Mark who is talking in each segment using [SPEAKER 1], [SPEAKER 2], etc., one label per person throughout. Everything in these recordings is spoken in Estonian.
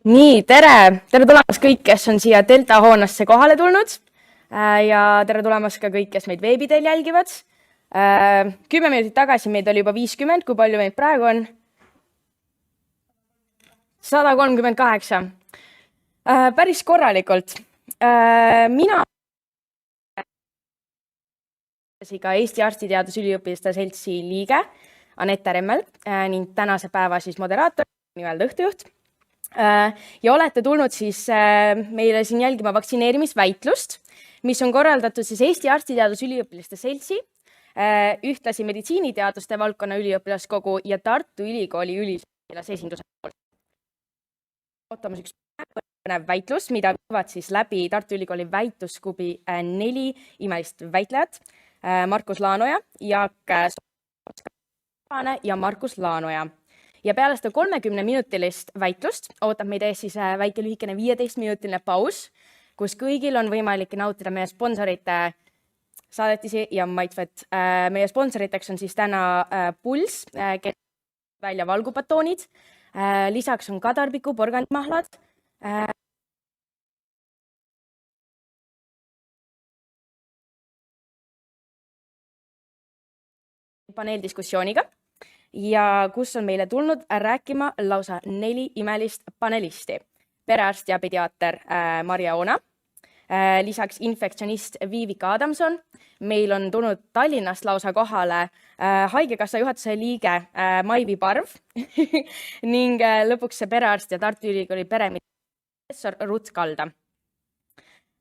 [SPEAKER 1] Nii, tere tulemast kõik, kes on siia Delta hoonesse kohale tulnud ja tere tulemast ka kõik, kes meid veebi teel jälgivad. 10 minutit tagasi meid oli juba 50, kui palju meid praegu on? 138. Päris korralikult. Mina ka Eesti Arstiteadusüliõpilaste Seltsi liige Anette Remmel ning tänase päeva moderaator, nii-öelda õhtujuht. Ja olete tulnud siis meile siin jälgima vaktsineerimisväitlust, mis on korraldatud siis Eesti Arstiteadusüliõpilaste Seltsi, ühtlasi meditsiiniteaduste valdkonna üliõpilaskogu ja Tartu Ülikooli üliõpilasesinduse poolt. Ootamas üks põnev väitlus, mida viivad siis läbi Tartu Ülikooli väitlusklubi 4 imelist väitlejat, Markus Laanoja, Jaak Sootskane ja Markus Laanoja. Ja peale seda 30-minutilist väitlust ootab meid ees siis väike lühikene 15-minutiline paus, kus kõigil on võimalik nautida meie sponsorite saadetisi ja maitsvet. Meie sponsoriteks on siis täna Puls, kes välja valgupatoonid, lisaks on kadarpiku porgandimahlad, paneeldiskussiooniga. Ja kus on meile tulnud rääkima lausa 4 imelist panelisti. Perearst ja pediaater Marja Oona, lisaks infektsionist Viivika Adamson. Meil on tulnud Tallinnast lausa kohale Haigekassa juhatuse liige Maivi Parv ning lõpuks perearst ja Tartu Ülikooli peremeditsiini professor Ruth Kalda.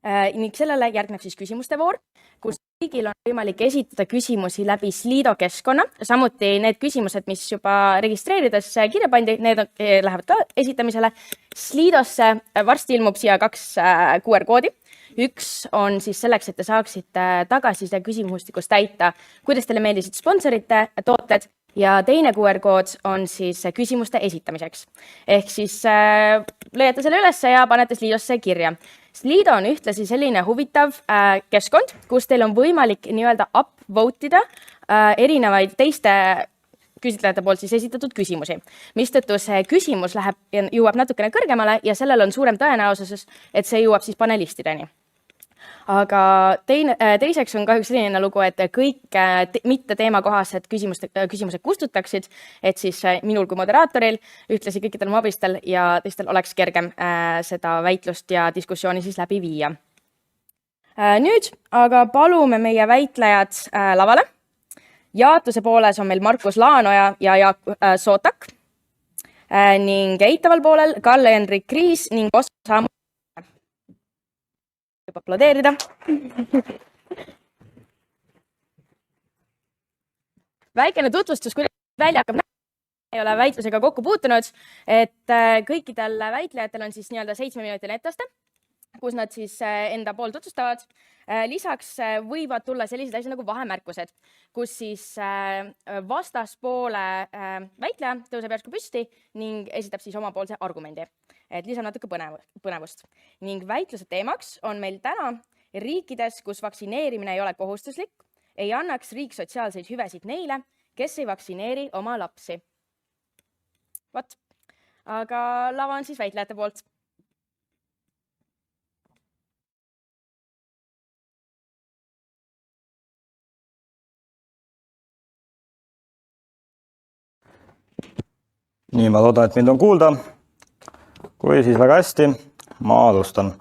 [SPEAKER 1] Ning sellele järgneb siis küsimuste voor, kus kõigil on võimalik esitada küsimusi läbi Slido keskkonna. Samuti need küsimused, mis juba registreerides kirja pandi, need lähevad ka esitamisele. Slidosse varsti ilmub siia 2 QR-koodi. Üks on siis selleks, et te saaksite tagasiside küsimustikust täita, kuidas teile meeldisid sponsorite tooted, ja teine QR-kood on siis küsimuste esitamiseks. Ehk siis leiate selle üles ja panete Slidosse kirja. Slido on ühtlasi selline huvitav keskkond, kus teil on võimalik nii-öelda upvote'ida erinevaid teiste küsitlejate poolt siis esitatud küsimusi. Mistõttu see küsimus jõuab natukene kõrgemale ja sellel on suurem tõenäosus, et see jõuab siis panelistideni. Aga teiseks on kahjuks selline lugu, et kõik mitte teemakohased küsimused kustutaksid, et siis minul kui moderaatoril, ühtlasi kõikidel mobistel ja teistel oleks kergem seda väitlust ja diskussiooni siis läbi viia. Nüüd aga palume meie väitlejad lavale. Jaatuse pooles on meil Markus Laanoja ja Jaak Sootak ning eitaval poolel Kalle-Henrik Kriis ning osa aplodeerida. Väikene tutvustus, kuidas välja hakkab ei ole väitlusega kokku puutunud, et kõikidel väitlejatel on siis nii-öelda 7-minutiline etteaste, kus nad siis enda pool tutvustavad. Lisaks võivad tulla sellised asjad nagu vahemärkused, kus siis vastaspoole väitleja tõuseb järsku püsti ning esitab siis omapoolse argumendi. Et lisab natuke põnevust. Ning väitluse teemaks on meil täna riikides, kus vaktsineerimine ei ole kohustuslik, ei annaks riik sotsiaalseid hüvesid neile, kes ei vaktsineeri oma lapsi. Vot, aga lava on siis väitlejate poolt.
[SPEAKER 2] Nii, ma loodan, et mind on kuulda. Kui siis väga hästi, ma alustan.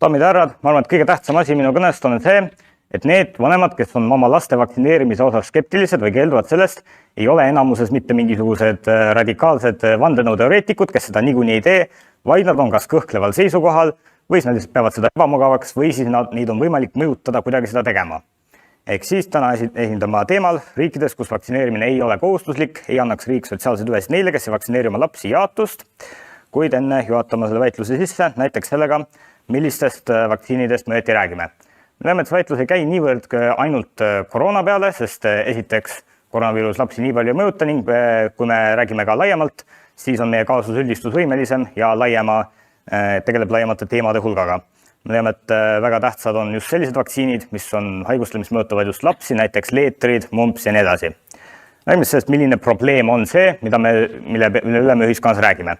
[SPEAKER 2] Daamid ja härrad, ma arvan, et kõige tähtsam asi minu kõnest on see, et need vanemad, kes on oma laste vaktsineerimise osas skeptilised või keelduvad sellest, ei ole enamuses mitte mingisugused radikaalsed vandenõuteoreetikud, kes seda niikuinii ei tee, vaid nad on kas kõhkleval seisukohal või nad peavad seda ebamugavaks või siis neid on võimalik mõjutada kuidagi seda tegema. Ehk siis täna esindama teemal riikides, kus vaktsineerimine ei ole kohustuslik, ei annaks riik sotsiaalseid hüvesid neile, kes ei vaktsineeri oma lapsi jaatust, kuid enne juhatama selle väitluse sisse, näiteks sellega, millistest vaktsiinidest me räägime. Me näeme, et see väitlus ei käi niivõrd ainult koroona peale, sest esiteks koroonaviirus lapsi nii palju ei mõjuta ning kui me räägime ka laiemalt, siis on meie kaasus üldistusvõimelisem ja tegeleb laiemate teemade hulgaga. Me näeme, et väga tähtsad on just sellised vaktsiinid, mis on haigustele, mis mõjutavad just lapsi, näiteks leetrid, mumps ja nii edasi. Räägime sellest, milline probleem on see, mille üle me ühiskonnas räägime.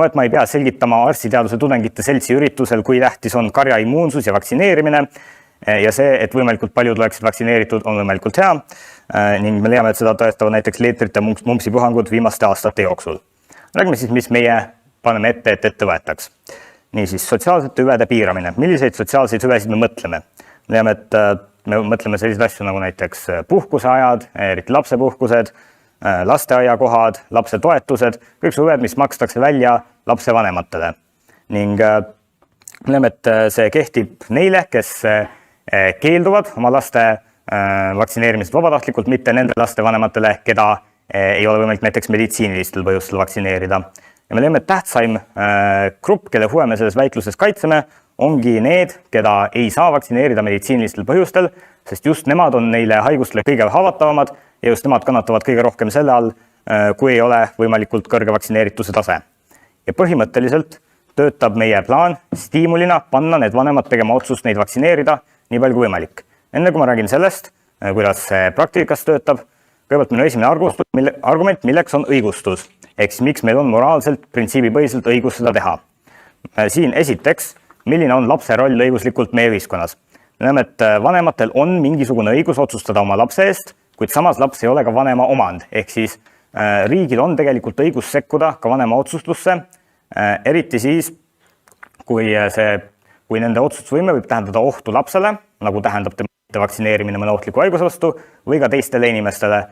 [SPEAKER 2] Et ma ei pea selgitama arstiteaduse tudengite seltsi üritusel, kui tähtis on karja immuunsus ja vaktsineerimine ja see, et võimalikult paljud oleksid vaktsineeritud, on võimalikult hea ning me leiame, et seda tõestavad näiteks leetrite mumpsipuhangud viimaste aastate jooksul. Räägime siis, mis meie paneme ette, et ette võetaks. Niisiis, sotsiaalsete hüvede piiramine. Milliseid sotsiaalseid hüvesid me mõtleme? Me leiame, et me mõtleme selliseid asju nagu näiteks puhkuseajad, eriti lapsepuhkused, lasteaiakohad, lapse toetused, kõik hüved, mis makstakse välja lapsevanematele. Ning me leiame, et see kehtib neile, kes keelduvad oma laste vaktsineerimisest vabatahtlikult, mitte nende lastevanematele, keda ei ole võimalik näiteks meditsiinilistel põhjustel vaktsineerida. Ja me leiame, et tähtsaim grupp, kelle huve me selles väitluses kaitseme, ongi need, keda ei saa vaktsineerida meditsiinilistel põhjustel, sest just nemad on neile haigustele kõige haavatavamad ja just nemad kannatavad kõige rohkem selle all, kui ei ole võimalikult kõrge vaktsineerituse tase. Ja põhimõtteliselt töötab meie plaan stiimulina panna need vanemad tegema otsust neid vaktsineerida nii palju kui võimalik. Enne kui ma räägin sellest, kuidas see praktikas töötab, kõigepealt minu esimene argument, milleks on õigustus. Ehk siis miks meil on moraalselt, printsiibipõhiselt õigus seda teha. Siin esiteks, milline on lapse roll õiguslikult meie ühiskonnas. Me näeme, et vanematel on mingisugune õigus otsustada oma lapse eest, kuid samas laps ei ole ka vanema omand. Ehk siis riigil on tegelikult õigus sekkuda ka vanema otsustusse, eriti siis, kui nende otsustusvõime võib tähendada ohtu lapsele, nagu tähendab tema vaktsineerimine mõne ohtliku haiguse vastu või ka teistele inimestele,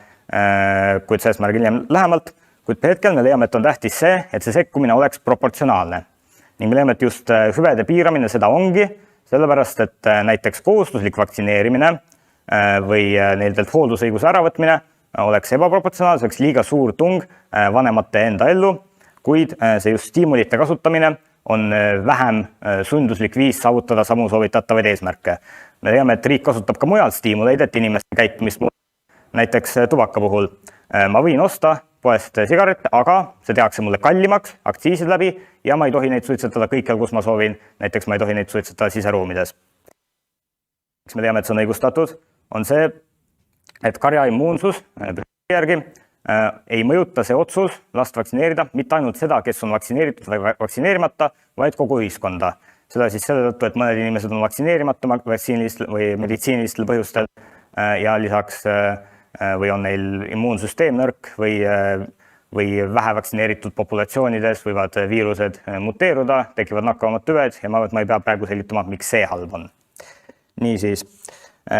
[SPEAKER 2] kuid sellest ma räägin hiljem lähemalt. Kuid hetkel me leiame, et on tähtis see, et see sekkumine oleks proportsionaalne. Ning me leiame, et just hüvede piiramine seda ongi, sellepärast, et näiteks kohustuslik vaktsineerimine või neildelt hooldusõiguse äravõtmine oleks ebaproportsionaalne, see oleks liiga suur tung vanemate enda ellu, kuid see just stiimulite kasutamine on vähem sunduslik viis saavutada samu soovitatavaid eesmärke. Me leiame, et riik kasutab ka mujal stiimuleid, et inimeste käitumist näiteks tubaka puhul. Ma võin osta poest sigarette, aga see tehakse mulle kallimaks aktsiisid läbi ja ma ei tohi neid suitsetada kõikjal, kus ma soovin. Näiteks ma ei tohi neid suitsetada siseruumides. Miks me teame, et see on õigustatud, on see, et karja immuunsus järgi ei mõjuta see otsus last vaktsineerida mitte ainult seda, kes on vaktsineeritud või vaktsineerimata, vaid kogu ühiskonda. Seda siis selle tõttu, et mõned inimesed on vaktsineerimata vaktsiinilistel või meditsiinilistel põhjustel ja lisaks või on neil immuunsüsteem nõrk või vähe vaktsineeritud populatsioonides võivad viirused muteeruda, tekivad nakkavamad tüved ja ma ei pea praegu selgitama, miks see halb on. Niisiis,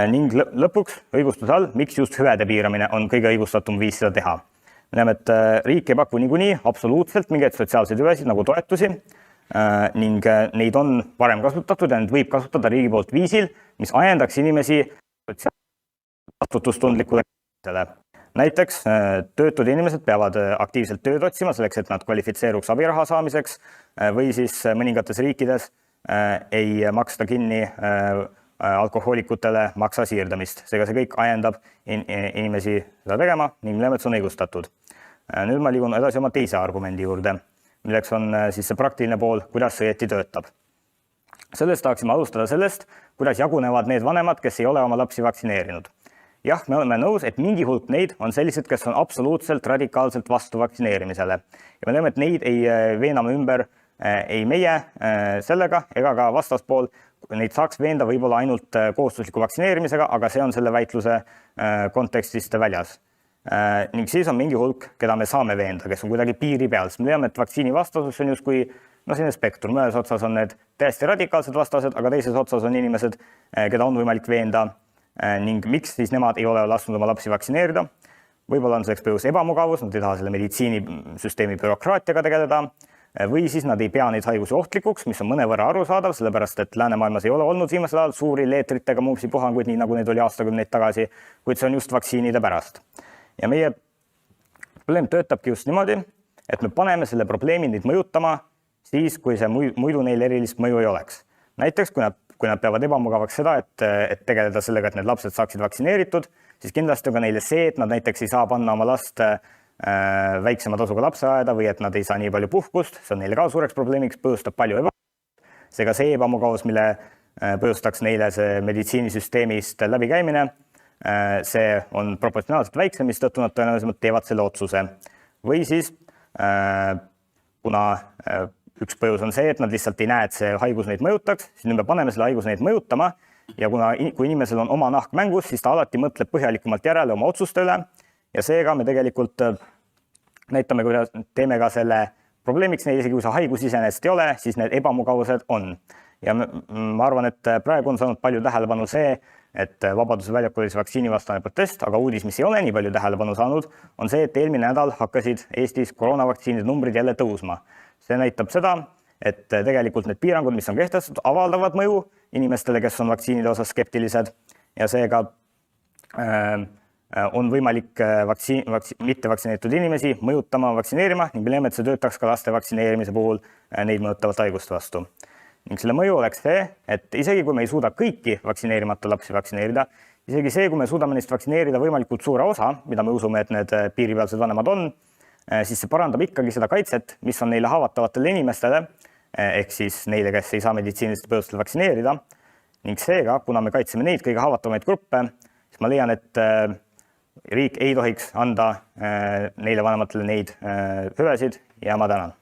[SPEAKER 2] ning lõpuks õigustuse all, miks just hüvede piiramine on kõige õigustatum viis seda teha. Me näeme, et riik ei paku niikuinii absoluutselt mingeid sotsiaalseid hüvesid nagu toetusi ning neid on varem kasutatud ja need võib kasutada riigi poolt viisil, mis ajendaks inimesi vastutustundlikule. Näiteks töötud inimesed peavad aktiivselt tööd otsima selleks, et nad kvalifitseeruks abiraha saamiseks või siis mõningates riikides ei maksta kinni alkohoolikutele maksa siirdamist. Seega see kõik ajendab inimesi seda tegema ning me leiame, et see on õigustatud. Nüüd ma liigun edasi oma teise argumendi juurde, milleks on siis see praktiline pool, kuidas see õieti töötab. Sellest tahaksime alustada sellest, kuidas jagunevad need vanemad, kes ei ole oma lapsi vaktsineerinud. Jah, me oleme nõus, et mingi hulk neid on sellised, kes on absoluutselt radikaalselt vastu vaktsineerimisele. Ja me teame, et neid ei veename ümber ei meie sellega ega ka vastaspool. Neid saaks veenda võib-olla ainult kohustusliku vaktsineerimisega, aga see on selle väitluse kontekstist väljas. Ning siis on mingi hulk, keda me saame veenda, kes on kuidagi piiri peal. Me teame, et vaktsiini vastasus on justkui selline spektrum. Ühes otsas on need täiesti radikaalsed vastased, aga teises otsas on inimesed, keda on võimalik veenda. Ning miks siis nemad ei ole lasknud oma lapsi vaktsineerida. Võib-olla on selleks põhjus ebamugavus, nad ei taha selle meditsiinisüsteemi bürokraatiaga tegeleda või siis nad ei pea neid haigusi ohtlikuks, mis on mõnevõrra arusaadav, sellepärast et läänemaailmas ei ole olnud viimasel ajal suuri leetritega mumpsipuhanguid, nii nagu neid oli aastakümneid tagasi, kuid see on just vaktsiinide pärast. Ja meie probleem töötabki just niimoodi, et me paneme selle probleemi neid mõjutama siis, kui see muidu neil erilist mõju ei oleks. Näiteks, kui nad peavad ebamugavaks seda, et tegeleda sellega, et need lapsed saaksid vaktsineeritud, siis kindlasti on ka neile see, et nad näiteks ei saa panna oma last väiksema tasuga lapseaeda või et nad ei saa nii palju puhkust, see on neile ka suureks probleemiks, põhjustab palju ebamugavust. Seega see ebamugavus, mille põhjustaks neile see meditsiinisüsteemist läbikäimine, see on proportsionaalselt väiksem, mistõttu nad tõenäolisemalt teevad selle otsuse. Või siis, kuna üks põhjus on see, et nad lihtsalt ei näe, et see haigus neid mõjutaks, siis nüüd me paneme selle haigus neid mõjutama ja kui inimesel on oma nahk mängus, siis ta alati mõtleb põhjalikumalt järele oma otsuste üle ja seega me tegelikult näitame, kuidas teeme ka selle probleemiks neil, isegi kui see haigus iseenesest ei ole, siis need ebamugavused on. Ja ma arvan, et praegu on saanud palju tähelepanu see, et Vabaduse väljakul oli see vaktsiinivastane protest, aga uudis, mis ei ole nii palju tähelepanu saanud, on see, et eelmine nädal hakkasid Eestis koroonavaktsiinide numbrid jälle tõusma. See näitab seda, et tegelikult need piirangud, mis on kehtestatud, avaldavad mõju inimestele, kes on vaktsiinide osas skeptilised ja seega on võimalik mittevaktsineeritud inimesi mõjutama vaktsineerima ning me leiame, et see töötaks ka laste vaktsineerimise puhul neid mõjutavat haiguste vastu. Ning selle mõju oleks see, et isegi kui me ei suuda kõiki vaktsineerimata lapsi vaktsineerida, isegi see, kui me suudame neist vaktsineerida võimalikult suure osa, mida me usume, et need piiripealsed vanemad on, siis see parandab ikkagi seda kaitset, mis on neile haavatavatele inimestele, ehk siis neile, kes ei saa meditsiiniliste põhjustel vaktsineerida. Ning seega, kuna me kaitseme neid kõige haavatavamaid gruppe, siis ma leian, et riik ei tohiks anda neile vanematele neid hüvesid ja ma tänan.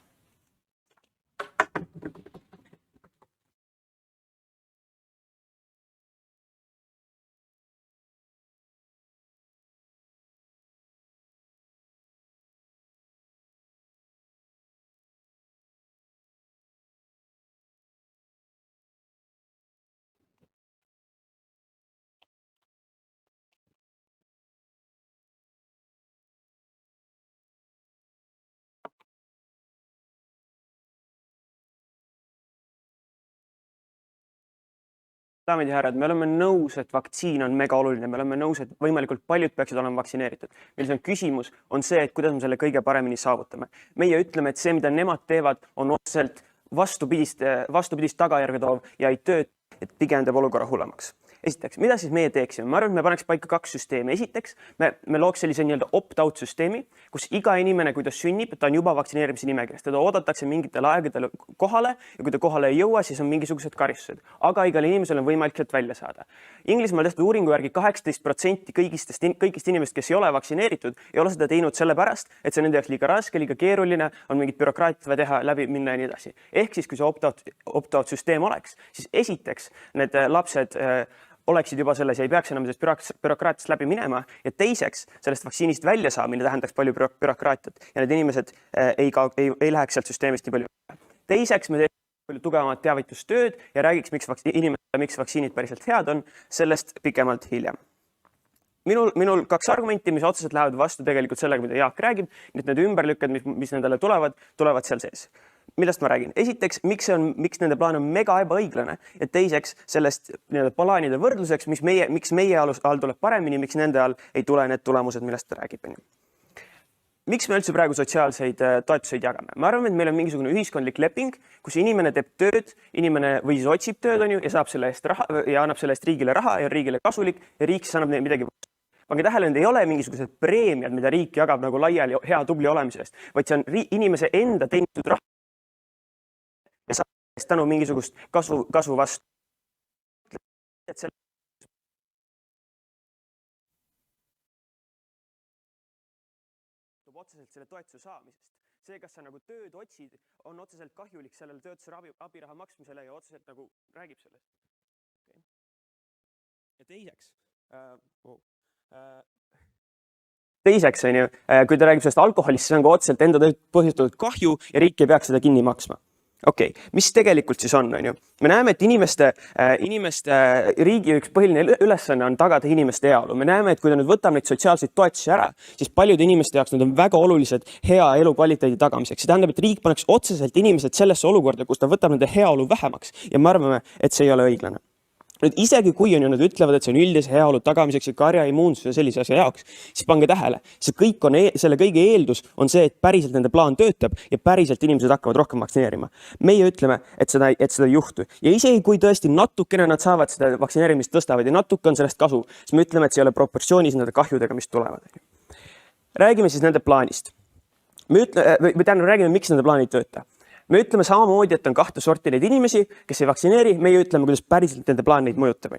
[SPEAKER 3] Daamid ja härrad, me oleme nõus, et vaktsiin on mega oluline, me oleme nõus, et võimalikult paljud peaksid olema vaktsineeritud. Meil on küsimus on see, et kuidas me selle kõige paremini saavutame. Meie ütleme, et see, mida nemad teevad, on otseselt vastupidist tagajärge toov ja ei tööta, et pigem teeb olukorra hullemaks. Esiteks, mida siis meie teeksime? Ma arvan, et me paneks paika 2 süsteemi. Esiteks, me looks sellise nii-öelda opt-out süsteemi, kus iga inimene, kui ta sünnib, ta on juba vaktsineerimise nimekirjas. Teda oodatakse mingitel aegadel kohale ja kui ta kohale ei jõua, siis on mingisugused karistused. Aga igal inimesel on võimalik sealt välja saada. Inglismaal tehtud uuringu järgi 18% kõigist inimest, kes ei ole vaktsineeritud, ei ole seda teinud sellepärast, et see nende jaoks liiga raske, liiga keeruline, on mingid bürokraatiat vaja teha, läbi minna ja nii edasi. Ehk siis, kui see opt-out süsteem oleks, siis esiteks need lapsed oleksid juba selles ja ei peaks enam sellest bürokraatiast läbi minema ja teiseks sellest vaktsiinist välja saamine tähendaks palju bürokraatiat ja need inimesed ei läheks sealt süsteemist nii palju. Teiseks me teeme palju tugevamat teavitustööd ja räägiks, miks vaktsiinid päriselt head on, sellest pikemalt hiljem. Minul 2 argumenti, mis otseselt lähevad vastu tegelikult sellega, mida Jaak räägib, nii et need ümberlükked, mis nendele tulevad seal sees. Millest ma räägin? Esiteks, miks nende plaan on mega ebaõiglane ja teiseks sellest plaanide võrdluseks, miks meie all tuleb paremini, miks nende all ei tule need tulemused, millest ta räägib. Miks me üldse praegu sotsiaalseid toetuseid jagame? Ma arvan, et meil on mingisugune ühiskondlik leping, kus inimene teeb tööd, inimene või siis otsib tööd ja saab selle eest raha ja annab selle eest riigile raha ja riigile kasulik ja riik siis annab midagi. Pange tähele, need ei ole mingisugused preemiad, mida riik jagab nagu laiali hea tubli olemise eest, vaid see on inimese enda teenitud raha ja saab tänu mingisugust kasvu vastu. Otseselt selle toetuse saamisest. See, kas sa nagu tööd otsid, on otseselt kahjulik sellele töötuse abiraha maksmisele ja otseselt nagu räägib sellest. Okay. Ja teiseks, kui ta räägib sellest alkoholist, siis on ka otseselt enda põhjustatud kahju ja riik ei peaks seda kinni maksma. Okei, mis tegelikult siis on? Me näeme, et inimeste riigi üks põhiline ülesanne on tagada inimeste heaolu. Me näeme, et kui ta nüüd võtab neid sotsiaalseid toetusi ära, siis paljude inimeste jaoks need on väga olulised hea elukvaliteedi tagamiseks. See tähendab, et riik paneks otseselt inimesed sellesse olukorda, kus ta võtab nende heaolu vähemaks ja me arvame, et see ei ole õiglane. Nüüd isegi kui on ju nad ütlevad, et see on üldise heaolu tagamiseks ja karja immuunsuse sellise asja jaoks, siis pange tähele, selle kõige eeldus on see, et päriselt nende plaan töötab ja päriselt inimesed hakkavad rohkem vaktsineerima. Meie ütleme, et seda ei juhtu. Ja isegi kui tõesti natukene nad saavad seda vaktsineerimist tõstavad ja natuke on sellest kasu, siis me ütleme, et see ei ole proportsioonis nende kahjudega, mis tulevad. Räägime siis nende plaanist. Räägime, miks nende plaan ei tööta. Me ütleme samamoodi, et on kahte sorti neid inimesi, kes ei vaktsineeri, meie ütleme, kuidas päriselt nende plaan neid mõjutab.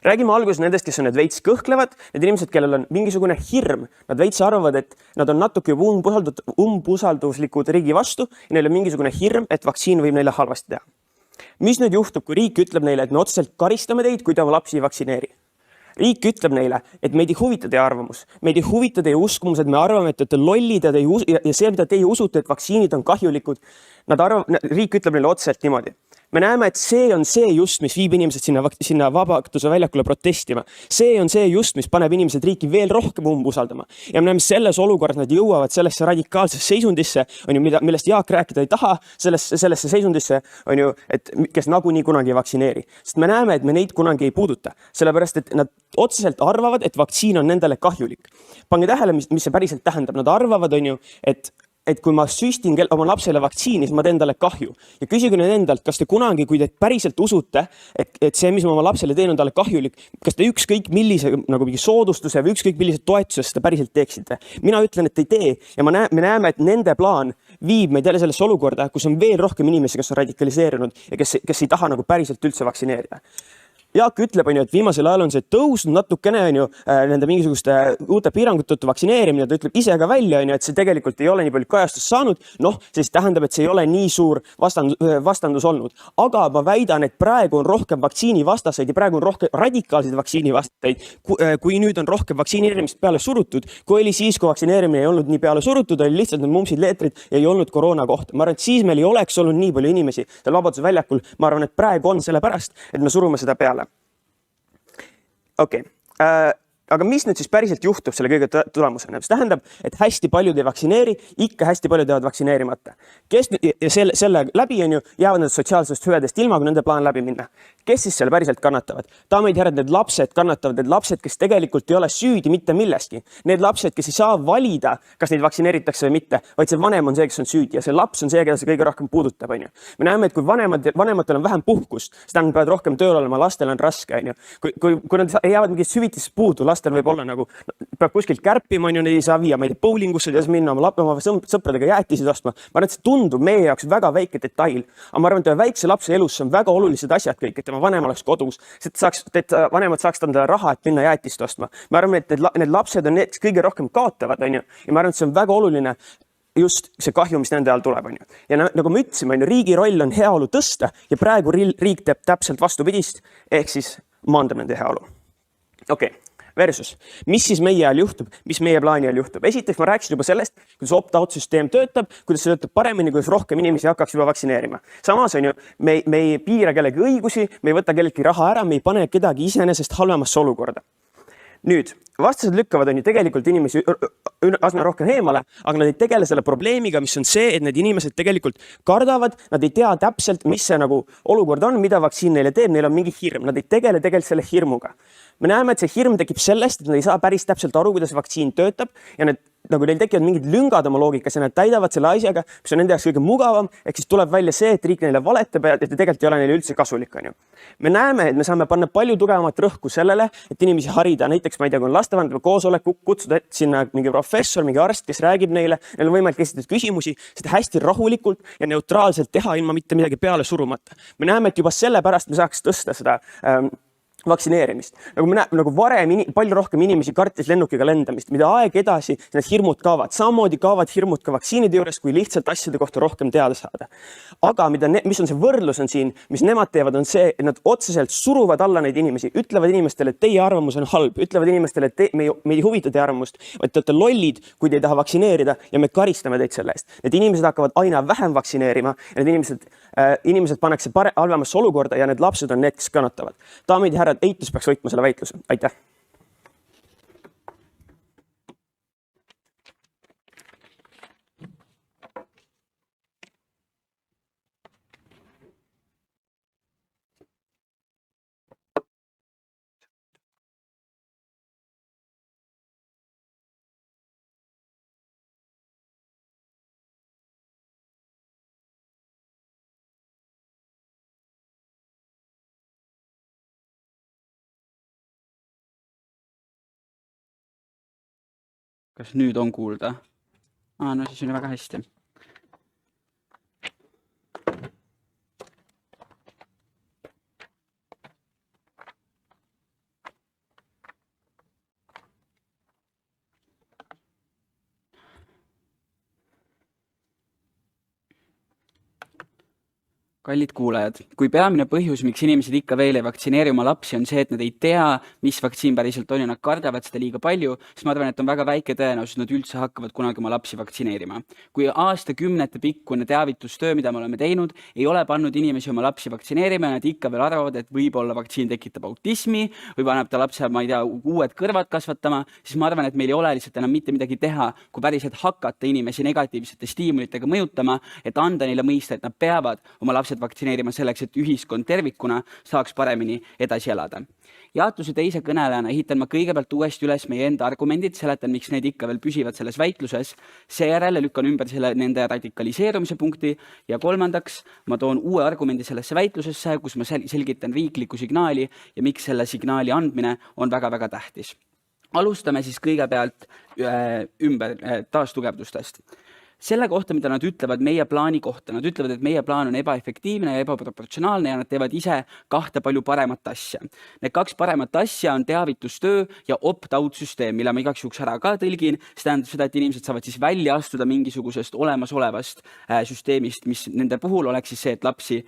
[SPEAKER 3] Räägime alguses nendest, kes on need veits kõhklevad, need inimesed, kellel on mingisugune hirm. Nad veits arvavad, et nad on natuke umbusalduslikud riigi vastu ja neil on mingisugune hirm, et vaktsiin võib neile halvasti teha. Mis nüüd juhtub, kui riik ütleb neile, et me otseselt karistame teid, kui te oma lapsi ei vaktsineeri? Riik ütleb neile, et meid ei huvita teie arvamus, meid ei huvita teie uskumused, me arvame, et te olete lollid ja see, mida teie usute, et vaktsiinid on kahjulikud. Riik ütleb neile otseselt niimoodi. Me näeme, et see on see just, mis viib inimesed sinna Vabaduse väljakule protestima. See on see just, mis paneb inimesed riiki veel rohkem umbusaldama. Ja me näeme selles olukorras, nad jõuavad sellesse radikaalsesse seisundisse, millest Jaak rääkida ei taha, sellesse seisundisse, et kes nagunii kunagi ei vaktsineeri. Sest me näeme, et me neid kunagi ei puuduta, sellepärast et nad otseselt arvavad, et vaktsiin on nendele kahjulik. Pange tähele, mis see päriselt tähendab. Nad arvavad, et kui ma süstin oma lapsele vaktsiini, siis ma teen talle kahju. Ja küsige nüüd endalt, kas te kunagi, kui te päriselt usute, et see, mis ma oma lapsele teen, on talle kahjulik, kas te ükskõik millise mingi soodustuse või ükskõik millise toetuse seda päriselt teeksite? Mina ütlen, et ei tee ja me näeme, et nende plaan viib meid jälle sellesse olukorda, kus on veel rohkem inimesi, kes on radikaliseerunud ja kes ei taha päriselt üldse vaktsineerida. Jaak ütleb, et viimasel ajal on see tõusnud natukene nende mingisuguste uute piirangute tõttu vaktsineerimine. Ta ütleb ise ka välja, et see tegelikult ei ole nii palju kajastust saanud. See tähendab, et see ei ole nii suur vastandus olnud. Aga ma väidan, et praegu on rohkem vaktsiinivastaseid ja praegu on rohkem radikaalseid vaktsiinivastaseid, kui nüüd on rohkem vaktsineerimist peale surutud, kui oli siis, kui vaktsineerimine ei olnud nii peale surutud, oli lihtsalt need mumpsid leetrid ja ei olnud koroona kohta. Ma arvan, et siis meil ei oleks olnud nii palju inimesi seal Vabaduse väljakul. Ma arvan, et praegu on sellepärast, et me surume seda peale. Okei. Aga mis nüüd siis päriselt juhtub selle kõige tulemusena? See tähendab, et hästi paljud ei vaktsineeri, ikka hästi paljud jäävad vaktsineerimata. Ja selle läbi jäävad need sotsiaalsest hüvedest ilma, kui nende plaan läbi minna. Kes siis selle päriselt kannatavad? Daamid ja härrad, need lapsed kannatavad, need lapsed, kes tegelikult ei ole süüdi mitte milleski. Need lapsed, kes ei saa valida, kas neid vaktsineeritakse või mitte, vaid see vanem on see, kes on süüdi ja see laps on see, keda see kõige rohkem puudutab. Me näeme, et kui vanematel on vähem puhkust, siis nad peavad rohkem tööl olema, lastel on raske. Kui nad jäävad mingit hüvitist puudu, lastel võib olla peab kuskilt kärpima, neid ei saa viia, ma ei tea, bowlingusse minna, oma sõpradega jäätisid ostma. Ma arvan, et see tundub meie jaoks väga väike detail. Aga ma arvan, et väikse lapse elus on väga olulised asjad kõik, et tema vanem oleks kodus, et vanemad saaks anda raha, et minna jäätist ostma. Ma arvan, et need lapsed on need, kes kõige rohkem kaotavad, ja ma arvan, et see on väga oluline just see kahju, mis nende all tuleb. Ja nagu me ütlesime, riigi roll on heaolu tõsta ja praegu riik teeb täpselt vastupidist, ehk siis maandab nende heaolu. Okei. Versus, mis siis meie ajal juhtub, mis meie plaani ajal juhtub. Esiteks ma rääkisin juba sellest, kuidas opt-out süsteem töötab, kuidas see töötab paremini, kuidas rohkem inimesi hakkaks juba vaktsineerima. Samas me ei piira kellegi õigusi, me ei võta kellelgi raha ära, me ei pane kedagi iseenesest halvemasse olukorda. Nüüd, vastased lükkavad tegelikult inimesi asme rohkem eemale, aga nad ei tegele selle probleemiga, mis on see, et need inimesed tegelikult kardavad, nad ei tea täpselt, mis see olukord on, mida vaktsiin neile teeb, neil on mingi hirm, nad ei tegele tegelikult selle hirmuga. Me näeme, et see hirm tekib sellest, et nad ei saa päris täpselt aru, kuidas vaktsiin töötab ja neil tekivad mingid lüngad oma loogikas ja nad täidavad selle asjaga, mis on nende jaoks kõige mugavam, ehk siis tuleb välja see, et riik neile valetab ja tegelikult ei ole neile üldse kasulik. Me näeme, et me saame panna palju tugevamat rõhku sellele, et inimesi harida. Näiteks, ma ei tea, kui on lastevanemate koosolek, kutsuda sinna mingi professor, mingi arst, kes räägib neil on võimalik esitada küsimusi, seda hästi rahulikult ja neutraalselt teha ilma mitte midagi peale surumata. Me näeme, et juba sellepärast me saaks tõsta seda vaktsineerimist. Varem palju rohkem inimesi kartis lennukiga lendamist, mida aeg edasi need hirmud kaovad. Samamoodi kaovad hirmud ka vaktsiinide juures, kui lihtsalt asjade kohta rohkem teada saada. Aga mis on see võrdlus on siin, mis nemad teevad, on see, et nad otseselt suruvad alla neid inimesi, ütlevad inimestele, et teie arvamus on halb, ütlevad inimestele, et meid ei huvita teie arvamust, vaid te olete lollid, kui te ei taha vaktsineerida ja me karistame teid selle eest. Need inimesed hakkavad aina vähem vaktsineerima ja need inimesed pannakse halvemasse olukorda ja need lapsed on need, kes kannatavad. Daamid ja härrad, Eitus peaks võitma selle väitluse. Aitäh!
[SPEAKER 4] Kas nüüd on kuulda? No siis on väga hästi. Kallid kuulajad, kui peamine põhjus, miks inimesed ikka veel ei vaktsineeri oma lapsi, on see, et nad ei tea, mis vaktsiin päriselt on ja nad kardavad seda liiga palju, siis ma arvan, et on väga väike tõenäosus, et nad üldse hakkavad kunagi oma lapsi vaktsineerima. Kui aastakümnete pikkune teavitustöö, mida me oleme teinud, ei ole pannud inimesi oma lapsi vaktsineerima ja nad ikka veel arvavad, et võib-olla vaktsiin tekitab autismi või paneb ta lapse, ma ei tea, uued kõrvad kasvatama, siis ma arvan, et meil ei ole lihtsalt enam mitte midagi teha, kui päriselt hakata inimesi negatiivsete stiimulitega mõjutama, et anda neile mõista, et nad peavad oma lapsed vaktsineerima selleks, et ühiskond tervikuna saaks paremini edasi elada. Jaatuse teise kõnelejana ehitan ma kõigepealt uuesti üles meie enda argumendid, seletan, miks need ikka veel püsivad selles väitluses, seejärel lükkan ümber nende radikaliseerumise punkti ja kolmandaks ma toon uue argumendi sellesse väitlusesse, kus ma selgitan riiklikku signaali ja miks selle signaali andmine on väga-väga tähtis. Alustame siis kõigepealt taastugevdustest. Selle kohta, mida nad ütlevad meie plaani kohta. Nad ütlevad, et meie plaan on ebaefektiivne ja ebaproportsionaalne ja nad teevad ise kahte palju paremat asja. Need kaks paremat asja on teavitustöö ja opt-out süsteem, mille ma igaks juhuks ära ka tõlgin. See tähendab seda, et inimesed saavad siis välja astuda mingisugusest olemasolevast süsteemist, mis nende puhul oleks siis see, et lapsi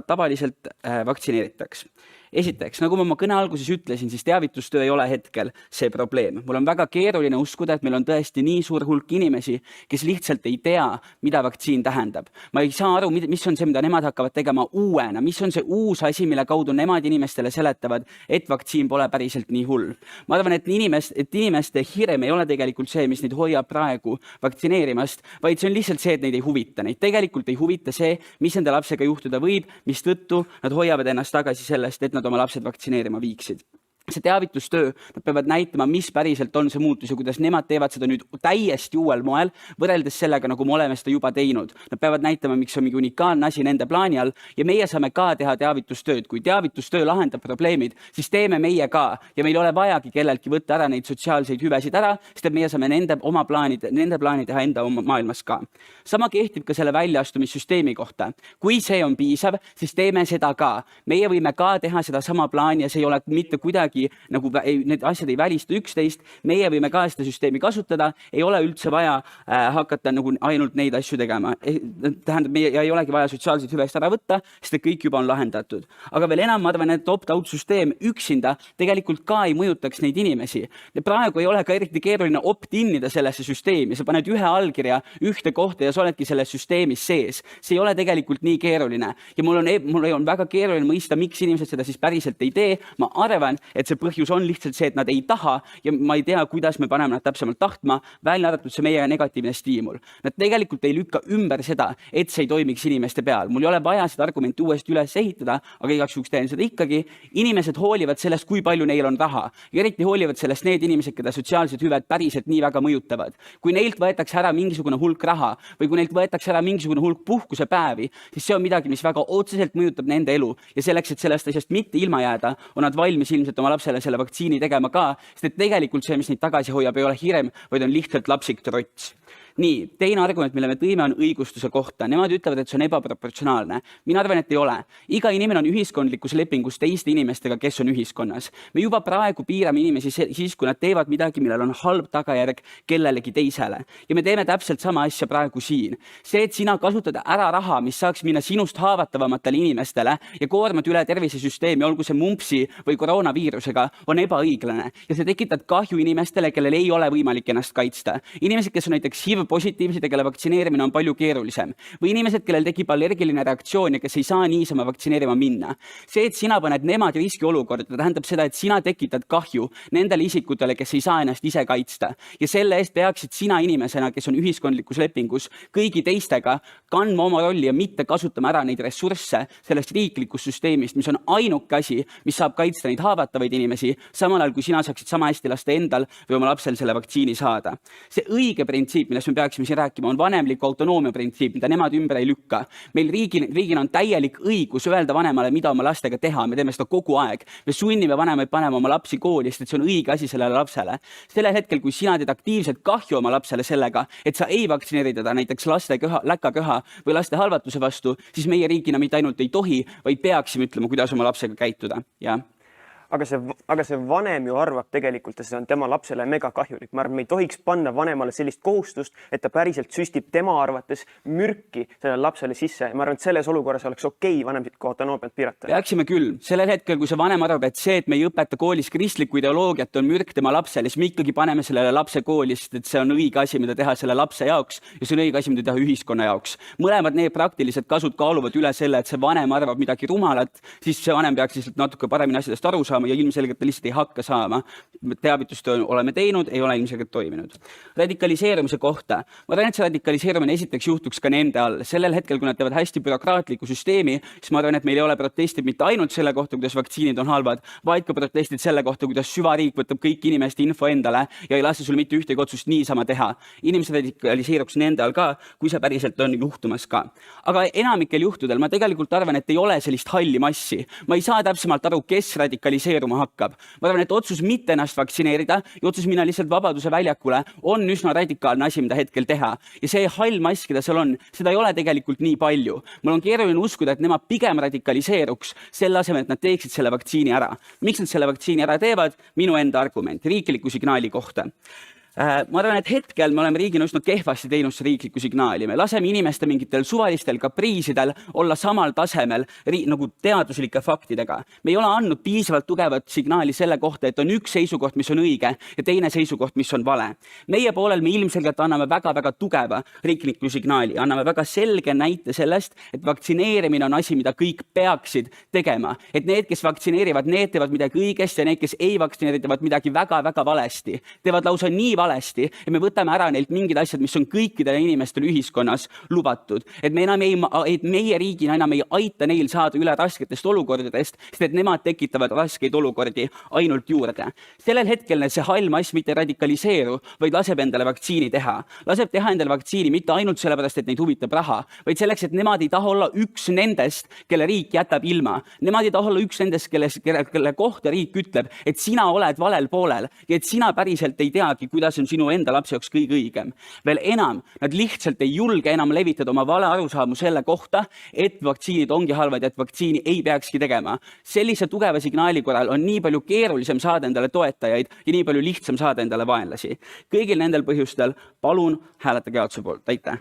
[SPEAKER 4] tavaliselt vaktsineeritaks. Esiteks, nagu ma oma kõne alguses ütlesin, siis teavitustöö ei ole hetkel see probleem. Mul on väga keeruline uskuda, et meil on tõesti nii suur hulk inimesi, kes lihtsalt ei tea, mida vaktsiin tähendab. Ma ei saa aru, mis on see, mida nemad hakkavad tegema uuena, mis on see uus asi, mille kaudu nemad inimestele seletavad, et vaktsiin pole päriselt nii hull. Ma arvan, et inimeste hirm ei ole tegelikult see, mis neid hoiab praegu vaktsineerimast, vaid see on lihtsalt see, et neid ei huvita. Neid tegelikult ei huvita see, mis nende lapsega juhtuda võib, mistõttu nad hoiavad ennast tagasi sellest, et nad oma lapsed vaktsineerima viiksid. See teavitustöö, nad peavad näitama, mis päriselt on see muutus ja kuidas nemad teevad seda nüüd täiesti uuel moel, võrreldes sellega, nagu me oleme seda juba teinud. Nad peavad näitama, miks on mingi unikaalne asi nende plaani all ja meie saame ka teha teavitustööd. Kui teavitustöö lahendab probleemid, siis teeme meie ka ja meil ei ole vajagi kelleltki võtta ära neid sotsiaalseid hüvesid ära, sest meie saame nende plaani teha enda oma maailmas ka. Sama kehtib ka selle väljaastumissüsteemi kohta. Kui see on piisav, siis teeme seda ka. Meie võime ka teha seda sama plaani ja see ei ole mitte kuidagi nagu need asjad ei välista üksteist, meie võime ka seda süsteemi kasutada, ei ole üldse vaja hakata nagu ainult neid asju tegema. Tähendab, meie ei olegi vaja sotsiaalseid hüvest ära võtta, sest kõik juba on lahendatud. Aga veel enam, ma arvan, et opt-out süsteem üksinda tegelikult ka ei mõjutaks neid inimesi. Praegu ei ole ka eriti keeruline opt-inida sellesse süsteemi, sa paned ühe allkirja ühte kohta ja sa oledki selles süsteemis sees. See ei ole tegelikult nii keeruline ja mul on väga keeruline mõista, miks inimesed seda siis päriselt ei tee. Ma arvan, et see põhjus on lihtsalt see, et nad ei taha ja ma ei tea, kuidas me paneme nad täpsemalt tahtma, välja arvatud see meie negatiivne stiimul. Nad tegelikult ei lükka ümber seda, et see ei toimiks inimeste peal. Mul ei ole vaja seda argumenti uuesti üles ehitada, aga igaks juhuks teen seda ikkagi. Inimesed hoolivad sellest, kui palju neil on raha ja eriti hoolivad sellest need inimesed, keda sotsiaalsed hüved päriselt nii väga mõjutavad. Kui neilt võetakse ära mingisugune hulk raha või kui neilt võetakse ära mingisugune hulk puhkusepäevi, siis see on midagi, mis väga otseselt mõjutab nende elu ja selleks, et sellest asjast mitte ilma jääda, on nad valmis ilmselt oma lapsele selle vaktsiini tegema ka, sest et tegelikult see, mis neid tagasi hoiab, ei ole hirm, vaid on lihtsalt lapsik trots. Nii, teine argument, mille me tõime, on õigustuse kohta. Nemad ütlevad, et see on ebaproportsionaalne. Mina arvan, et ei ole. Iga inimene on ühiskondlikus lepingus teiste inimestega, kes on ühiskonnas. Me juba praegu piirame inimesi siis, kui nad teevad midagi, millel on halb tagajärg kellelegi teisele. Ja me teeme täpselt sama asja praegu siin. See, et sina kasutad ära raha, mis saaks minna sinust haavatavamatele inimestele ja koormad üle tervisesüsteemi, olgu see mumpsi või koroonaviirusega, on ebaõiglane. Ja see tekitab kahju inimestele, kellel ei ole võimalik ennast kaitsta. Inimesed, kes on näiteks positiivsed ja kelle vaktsineerimine on palju keerulisem. Või inimesed, kellel tekib allergiline reaktsioon ja kes ei saa niisama vaktsineerima minna. See, et sina paned nemad riskiolukorda, tähendab seda, et sina tekitad kahju nendele isikutele, kes ei saa ennast ise kaitsta. Ja selle eest peaksid sina inimesena, kes on ühiskondlikus lepingus kõigi teistega, kandma oma rolli ja mitte kasutama ära neid ressursse sellest riiklikust süsteemist, mis on ainuke asi, mis saab kaitsta neid haavatavaid inimesi, samal ajal kui sina saaksid sama hästi lasta endal või oma lapsel selle vaktsiini saada. See õige printsiip, millest me peaksime siin rääkima, on vanemliku autonoomia printsiip, mida nemad ümber ei lükka. Meil riigina on täielik õigus öelda vanemale, mida oma lastega teha. Me teeme seda kogu aeg. Me sunnime vanemaid panema oma lapsi kooli, sest et see on õige asi sellele lapsele. Sellel hetkel, kui sina teed aktiivselt kahju oma lapsele sellega, et sa ei vaktsineeri teda näiteks laste läkaköha või laste halvatuse vastu, siis meie riigina mitte ainult ei tohi, vaid peaksime ütlema, kuidas oma lapsega käituda. Ja.
[SPEAKER 3] aga see vanem ju arvab tegelikult, et see on tema lapsele mega kahjulik. Ma arvan, me ei tohiks panna vanemale sellist kohustust, et ta päriselt süstib tema arvates mürki sellele lapsele sisse. Ma arvan, et selles olukorras oleks okei vanemlikku autonoomiat piirata.
[SPEAKER 4] Peaksime küll. Sellel hetkel, kui see vanem arvab, et see, et me ei õpeta koolis kristlikku ideoloogiat, on mürk tema lapsele, siis me ikkagi paneme sellele lapse koolist, et see on õige asi, mida teha selle lapse jaoks ja see on õige asi, mida teha ühiskonna jaoks. Mõlemad need praktilised kasud kaaluvad üle selle, et see vanem arvab midagi rumalat, siis see vanem peaks lihtsalt natuke paremini asjadest aru saama ja ilmselgelt ta lihtsalt ei hakka saama. Teavitust oleme teinud, ei ole ilmselgelt toiminud. Radikaliseerumise kohta. Ma arvan, et see radikaliseerumine esiteks juhtuks ka nende all. Sellel hetkel, kui nad teevad hästi bürokraatliku süsteemi, siis ma arvan, et meil ei ole protestid mitte ainult selle kohta, kuidas vaktsiinid on halvad, vaid ka protestid selle kohta, kuidas süvariik võtab kõik inimeste info endale ja ei lase sul mitte ühtegi otsust niisama teha. Inimesed radikaliseeruks nende all ka, kui see päriselt on juhtumas ka. Aga enamikel juhtudel ma tegelikult arvan, et ei ole sellist halli massi. Ma ei saa täpsemalt aru, kes radikaliseeruma hakkab. Ma arvan, et otsus mitte ennast vaktsineerida ja otsus minna lihtsalt Vabaduse väljakule on üsna radikaalne asi, mida hetkel teha. Ja see hall mass, keda seal on, seda ei ole tegelikult nii palju. Mul on keeruline uskuda, et nemad pigem radikaliseeruks selle asemel, et nad teeksid selle vaktsiini ära. Miks nad selle vaktsiini ära teevad? Minu enda argument riikliku signaali kohta. Ma arvan, et hetkel me oleme riigina üsna kehvasti teinud see riiklikku signaali. Me laseme inimeste mingitel suvalistel kapriisidel olla samal tasemel nagu teaduslike faktidega. Me ei ole andnud piisavalt tugevat signaali selle kohta, et on üks seisukoht, mis on õige ja teine seisukoht, mis on vale. Meie poolel me ilmselgelt anname väga-väga tugeva riiklikku signaali. Anname väga selge näite sellest, et vaktsineerimine on asi, mida kõik peaksid tegema. Et need, kes vaktsineerivad, need teevad midagi õigesti ja need, kes ei vaktsineeri, teevad midagi väga-väga valesti. Teevad lausa nii valesti ja me võtame ära neilt mingid asjad, mis on kõikidele inimestele ühiskonnas lubatud. Et meie riigina enam ei aita neil saada üle rasketest olukordadest, sest et nemad tekitavad raskeid olukordi ainult juurde. Sellel hetkel see hall mass mitte radikaliseeru, vaid laseb endale vaktsiini teha. Laseb teha endale vaktsiini mitte ainult sellepärast, et neid huvitab raha, vaid selleks, et nemad ei taha olla üks nendest, kelle riik jätab ilma. Nemad ei taha olla üks nendest, kelle kohta riik ütleb, et sina oled valel poolel ja et sina päriselt ei teagi, kuidas on sinu enda lapse jaoks kõige õigem. Veel enam, nad lihtsalt ei julge enam levitada oma vale arusaamu selle kohta, et vaktsiinid ongi halvad ja et vaktsiini ei peakski tegema. Sellise tugeva signaali korral on nii palju keerulisem saada endale toetajaid ja nii palju lihtsam saada endale vaenlasi. Kõigil nendel põhjustel palun hääletage jaotuse poolt. Aitäh!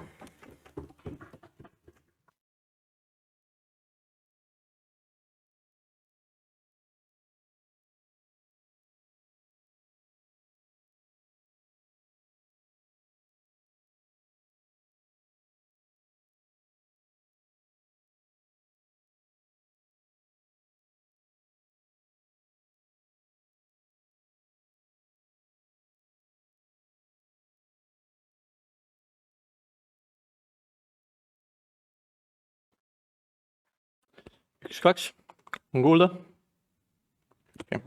[SPEAKER 5] Üks, kaks. On kuulda? Okay.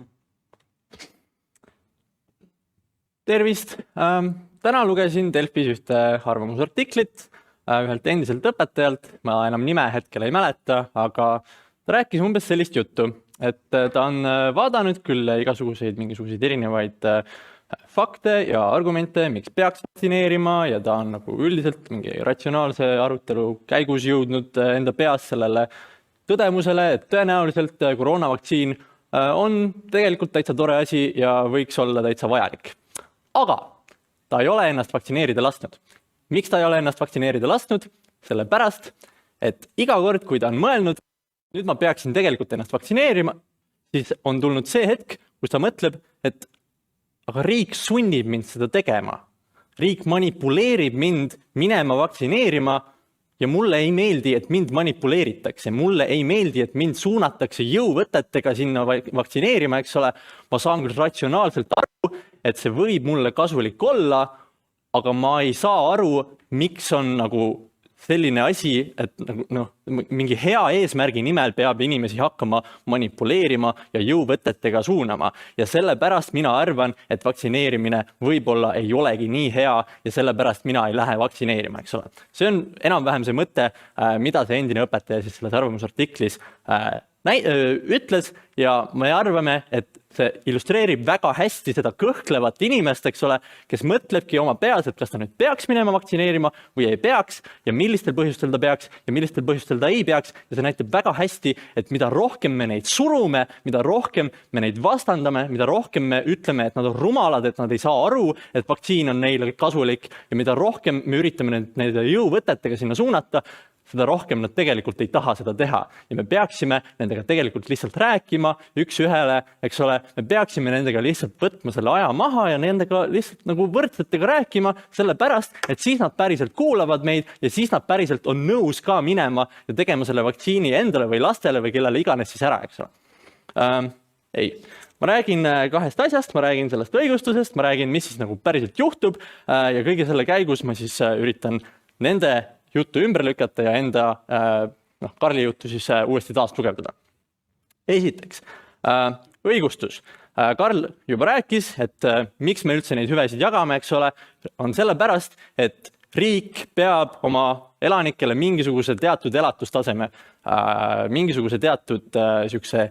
[SPEAKER 5] Tervist! Täna lugesin Delfis ühte arvamusartiklit ühelt endiselt õpetajalt. Ma enam nime hetkel ei mäleta, aga ta rääkis umbes sellist juttu, et ta on vaadanud küll mingisuguseid erinevaid fakte ja argumente, miks peaks vaktsineerima ja ta on nagu üldiselt mingi ratsionaalse arutelu käigus jõudnud enda peas sellele tõdemusele, et tõenäoliselt koroonavaktsiin on tegelikult täitsa tore asi ja võiks olla täitsa vajalik. Aga ta ei ole ennast vaktsineerida lasknud. Miks ta ei ole ennast vaktsineerida lasknud? Sellepärast, et iga kord, kui ta on mõelnud, nüüd ma peaksin tegelikult ennast vaktsineerima, siis on tulnud see hetk, kus ta mõtleb, et aga riik sunnib mind seda tegema. Riik manipuleerib mind minema vaktsineerima ja mulle ei meeldi, et mind manipuleeritakse. Mulle ei meeldi, et mind suunatakse jõuvõtetega sinna vaktsineerima, eks ole. Ma saan küll ratsionaalselt aru, et see võib mulle kasulik olla, aga ma ei saa aru, miks on nagu selline asi, et mingi hea eesmärgi nimel peab inimesi hakkama manipuleerima ja jõuvõtetega suunama. Ja sellepärast mina arvan, et vaktsineerimine võib-olla ei olegi nii hea ja sellepärast mina ei lähe vaktsineerima, eks ole. See on enam-vähem see mõte, mida see endine õpetaja siis selles arvamusartiklis ütles ja me arvame, et see illustreerib väga hästi seda kõhklevat inimest, eks ole, kes mõtlebki oma peas, et kas ta nüüd peaks minema vaktsineerima või ei peaks ja millistel põhjustel ta peaks ja millistel põhjustel ta ei peaks. Ja see näitab väga hästi, et mida rohkem me neid surume, mida rohkem me neid vastandame, mida rohkem me ütleme, et nad on rumalad, et nad ei saa aru, et vaktsiin on neile kasulik ja mida rohkem me üritame nende jõuvõtetega sinna suunata, seda rohkem nad tegelikult ei taha seda teha. Ja me peaksime nendega tegelikult lihtsalt rääkima üks ühele, eks ole, me peaksime nendega lihtsalt võtma selle aja maha ja nendega lihtsalt nagu võrdsetega rääkima, sellepärast, et siis nad päriselt kuulavad meid ja siis nad päriselt on nõus ka minema ja tegema selle vaktsiini endale või lastele või kellele iganes siis ära, eks ole. Ei. Ma räägin kahest asjast, ma räägin sellest õigustusest, ma räägin, mis siis nagu päriselt juhtub ja kõige selle käigus ma siis üritan nende juttu ümber lükata ja enda Karli juttu siis uuesti taas tugevdada. Esiteks, õigustus. Karl juba rääkis, et miks me üldse neid hüvesid jagame, eks ole, on sellepärast, et riik peab oma elanikele mingisuguse teatud elatustaseme, mingisuguse teatud siukse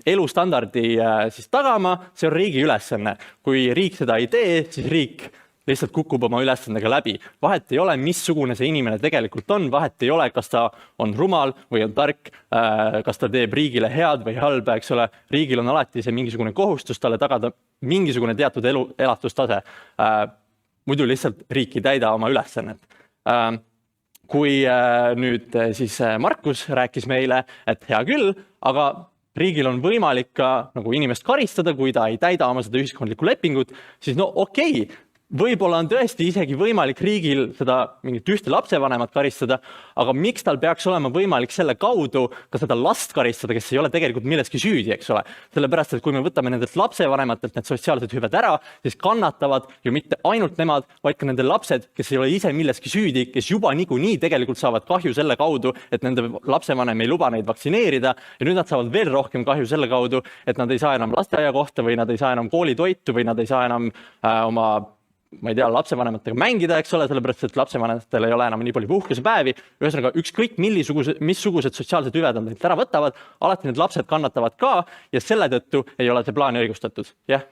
[SPEAKER 5] elustandardi siis tagama, see on riigi ülesanne. Kui riik seda ei tee, siis riik lihtsalt kukub oma ülesandega läbi. Vahet ei ole, missugune see inimene tegelikult on, vahet ei ole, kas ta on rumal või on tark, kas ta teeb riigile head või halba, eks ole. Riigil on alati see mingisugune kohustus talle tagada mingisugune teatud elatustase. Muidu lihtsalt riik ei täida oma ülesannet. Kui nüüd siis Markus rääkis meile, et hea küll, aga riigil on võimalik ka nagu inimest karistada, kui ta ei täida oma seda ühiskondlikku lepingut, siis no okei, võib-olla on tõesti isegi võimalik riigil seda mingit ühte lapsevanemat karistada, aga miks tal peaks olema võimalik selle kaudu ka seda last karistada, kes ei ole tegelikult milleski süüdi, eks ole. Sellepärast, et kui me võtame nendelt lapsevanematelt need sotsiaalsed hüved ära, siis kannatavad ju mitte ainult nemad, vaid ka nende lapsed, kes ei ole ise milleski süüdi, kes juba niikuinii tegelikult saavad kahju selle kaudu, et nende lapsevanem ei luba neid vaktsineerida ja nüüd nad saavad veel rohkem kahju selle kaudu, et nad ei saa enam lasteaia kohta või nad ei saa enam koolitoitu või nad ei saa enam oma ma ei tea, lapsevanematega mängida, eks ole, sellepärast, et lapsevanematel ei ole enam nii palju puhkusepäevi. Ühesõnaga, ükskõik missugused sotsiaalsed hüved on ära võtavad, alati need lapsed kannatavad ka ja selle tõttu ei ole see plaani õigustatud. Jah.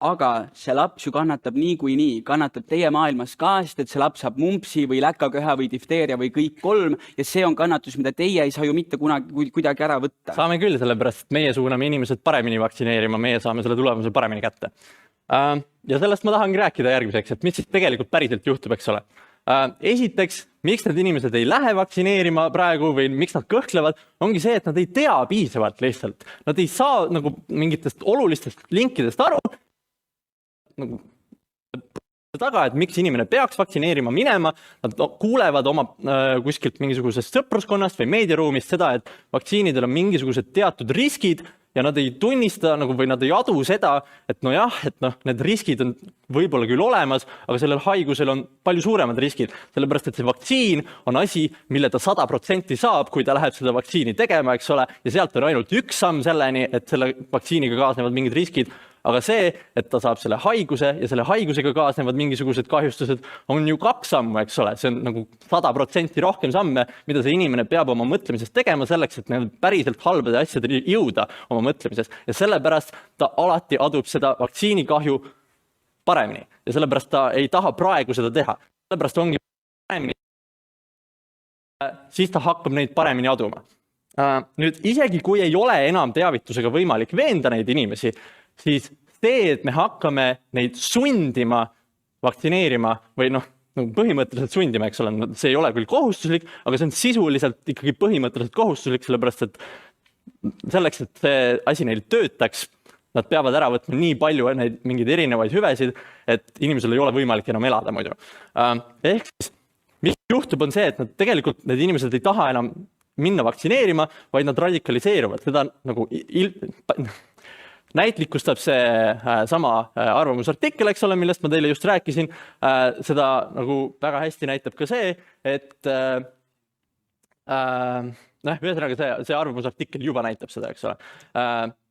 [SPEAKER 4] Aga see laps ju kannatab niikuinii, kannatab teie maailmas ka, sest et see laps saab mumpsi või läkaköha või difteeria või kõik kolm ja see on kannatus, mida teie ei saa ju mitte kunagi kuidagi ära võtta.
[SPEAKER 5] Saame küll, sellepärast, et meie suuname inimesed paremini vaktsineerima, meie saame selle tulemuse paremini kätte. Ja sellest ma tahangi rääkida järgmiseks, et mis siis tegelikult päriselt juhtub, eks ole. Esiteks, miks need inimesed ei lähe vaktsineerima praegu või miks nad kõhklevad, ongi see, et nad ei tea piisavalt lihtsalt. Nad ei saa nagu mingitest olulistest linkidest aru nagu taga, et miks inimene peaks vaktsineerima minema. Nad kuulevad oma kuskilt mingisugusest sõpruskonnast või meediaruumist seda, et vaktsiinidel on mingisugused teatud riskid ja nad ei tunnista nagu, või nad ei adu seda, et nojah, et need riskid on võib-olla küll olemas, aga sellel haigusel on palju suuremad riskid, sellepärast et see vaktsiin on asi, mille ta 100% saab, kui ta läheb seda vaktsiini tegema, eks ole, ja sealt on ainult üks samm selleni, et selle vaktsiiniga kaasnevad mingid riskid, aga see, et ta saab selle haiguse ja selle haigusega kaasnevad mingisugused kahjustused, on ju 2 sammu, eks ole. See on nagu 100% rohkem samme, mida see inimene peab oma mõtlemisest tegema selleks, et need päriselt halbade asjadele jõuda oma mõtlemises. Ja sellepärast ta alati adub seda vaktsiinikahju paremini. Ja sellepärast ta ei taha praegu seda teha. Sellepärast ongi paremini. Siis ta hakkab neid paremini aduma. Nüüd isegi kui ei ole enam teavitusega võimalik veenda neid inimesi, siis see, et me hakkame neid sundima vaktsineerima või põhimõtteliselt sundima, eks ole, see ei ole küll kohustuslik, aga see on sisuliselt ikkagi põhimõtteliselt kohustuslik, sellepärast et selleks, et see asi neil töötaks, nad peavad ära võtma nii palju neid mingeid erinevaid hüvesid, et inimesel ei ole võimalik enam elada muidu. Ehk siis, mis juhtub on see, et nad tegelikult need inimesed ei taha enam minna vaktsineerima, vaid nad radikaliseeruvad. Seda nagu näitlikustab see sama arvamusartikkel, eks ole, millest ma teile just rääkisin. Seda nagu väga hästi näitab ka see, et ühesõnaga see arvamusartikkel juba näitab seda, eks ole.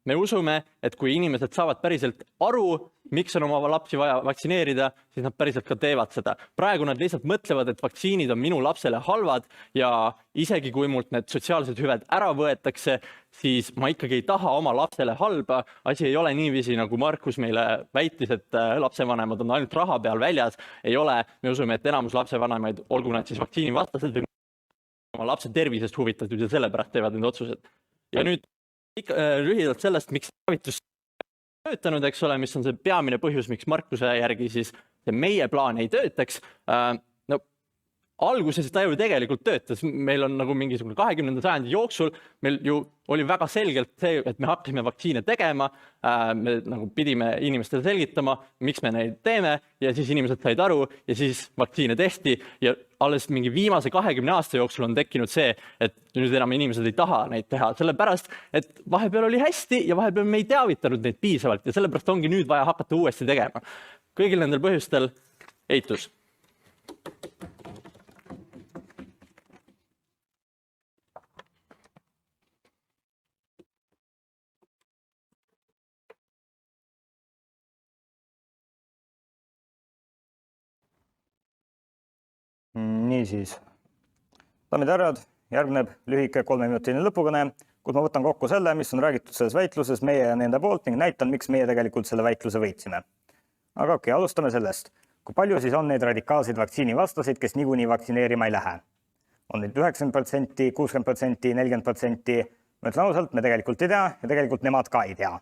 [SPEAKER 5] me usume, et kui inimesed saavad päriselt aru, miks on oma lapsi vaja vaktsineerida, siis nad päriselt ka teevad seda. Praegu nad lihtsalt mõtlevad, et vaktsiinid on minu lapsele halvad ja isegi kui mult need sotsiaalsed hüved ära võetakse, siis ma ikkagi ei taha oma lapsele halba. Asi ei ole niiviisi, nagu Markus meile väitis, et lapsevanemad on ainult raha peal väljas. Ei ole. Me usume, et enamus lapsevanemaid, olgu nad siis vaktsiini vastased või oma lapse tervisest huvitatud ja sellepärast teevad need otsused. Ja nüüd lühidalt sellest, miks teavitus töötanud, eks ole, mis on see peamine põhjus, miks Markuse järgi siis see meie plaan ei töötaks. No, alguses ta ju tegelikult töötas. Meil on nagu mingisugune 20. sajandi jooksul, meil ju oli väga selgelt see, et me hakkasime vaktsiine tegema, me nagu pidime inimestele selgitama, miks me neid teeme ja siis inimesed said aru ja siis vaktsiine tehti ja alles mingi viimase 20 aasta jooksul on tekkinud see, et nüüd enam inimesed ei taha neid teha, sellepärast, et vahepeal oli hästi ja vahepeal me ei teavitanud neid piisavalt ja sellepärast ongi nüüd vaja hakata uuesti tegema. Kõigil nendel põhjustel eitus.
[SPEAKER 2] Niisiis, daamid ja härrad, järgneb lühike 3-minutiline lõpukõne, kus ma võtan kokku selle, mis on räägitud selles väitluses meie ja nende poolt ning näitan, miks meie tegelikult selle väitluse võitsime. Aga okei, alustame sellest. Kui palju siis on neid radikaalseid vaktsiinivastaseid, kes niikuinii vaktsineerima ei lähe? On neid 90%, 60%, 40%? Ma ütlen ausalt, me tegelikult ei tea ja tegelikult nemad ka ei tea.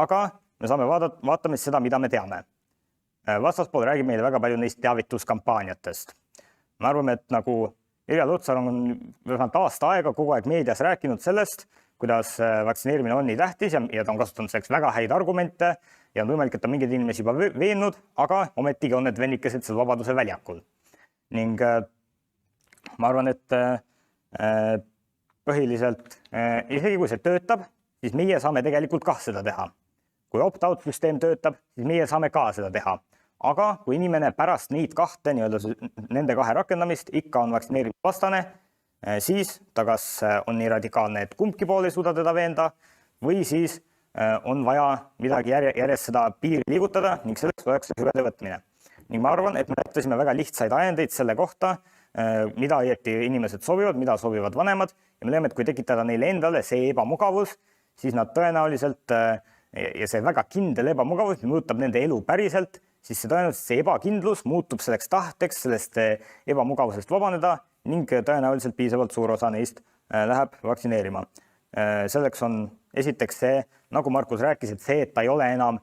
[SPEAKER 2] Aga me saame vaatame seda, mida me teame. Vastaspool räägib meile väga palju neist teavituskampaaniatest. Me arvame, et nagu Irja Lutsar on vähemalt aasta aega kogu aeg meedias rääkinud sellest, kuidas vaktsineerimine on nii tähtis ja ta on kasutanud selleks väga häid argumente ja on võimalik, et on mingeid inimesi juba veennud, aga ometigi on need vennikesed seal Vabaduse väljakul. Ning ma arvan, et põhiliselt, isegi kui see töötab, siis meie saame tegelikult ka seda teha. Kui opt-out süsteem töötab, siis meie saame ka seda teha. Aga kui inimene pärast nende kahe rakendamist ikka on vaktsineerimisvastane, siis ta kas on nii radikaalne, et kumbki pool ei suuda teda veenda või siis on vaja midagi järjest seda piiri liigutada ning selleks oleks hüvede võtmine. Ning ma arvan, et me näitasime väga lihtsaid ajendeid selle kohta, mida õieti inimesed sobivad, mida sobivad vanemad ja me leiame, et kui tekitada neile endale see ebamugavus, siis nad tõenäoliselt ja see väga kindel ebamugavus, mis mõjutab nende elu päriselt, siis see tõenäoliselt see ebakindlus muutub selleks tahteks sellest ebamugavusest vabaneda ning tõenäoliselt piisavalt suur osa neist läheb vaktsineerima. Selleks on esiteks see, nagu Markus rääkis, et see, et ta ei ole enam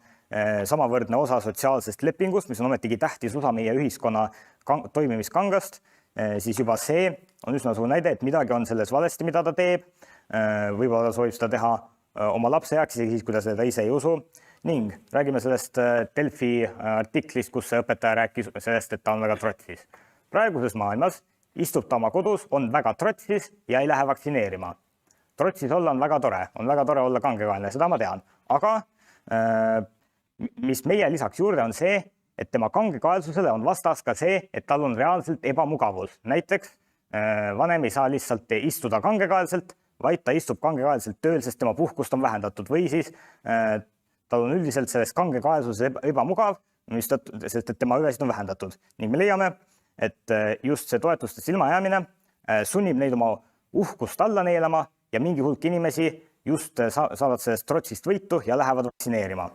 [SPEAKER 2] samavõrdne osa sotsiaalsest lepingust, mis on ometigi tähtis osa meie ühiskonna toimimiskangast, siis juba see on üsna suur näide, et midagi on selles valesti, mida ta teeb. Võib-olla ta soovib seda teha oma lapse heaks, isegi siis, kui ta seda ise ei usu. Ning räägime sellest Delfi artiklist, kus see õpetaja rääkis sellest, et ta on väga trotsis. Praeguses maailmas istub ta oma kodus, on väga trotsis ja ei lähe vaktsineerima. Trotsis olla on väga tore olla kangekaelne, seda ma tean. Aga mis meie lisaks juurde on see, et tema kangekaelsusele on vastas ka see, et tal on reaalselt ebamugavus. Näiteks vanem ei saa lihtsalt istuda kangekaelselt, vaid ta istub kangekaelselt tööl, sest tema puhkust on vähendatud või siis tal on üldiselt selles kangekaelsuses ebamugav, sest et tema hüvesid on vähendatud. Ning me leiame, et just see toetustest ilmajäämine sunnib neid oma uhkust alla neelama ja mingi hulk inimesi just saavad sellest trotsist võitu ja lähevad vaktsineerima.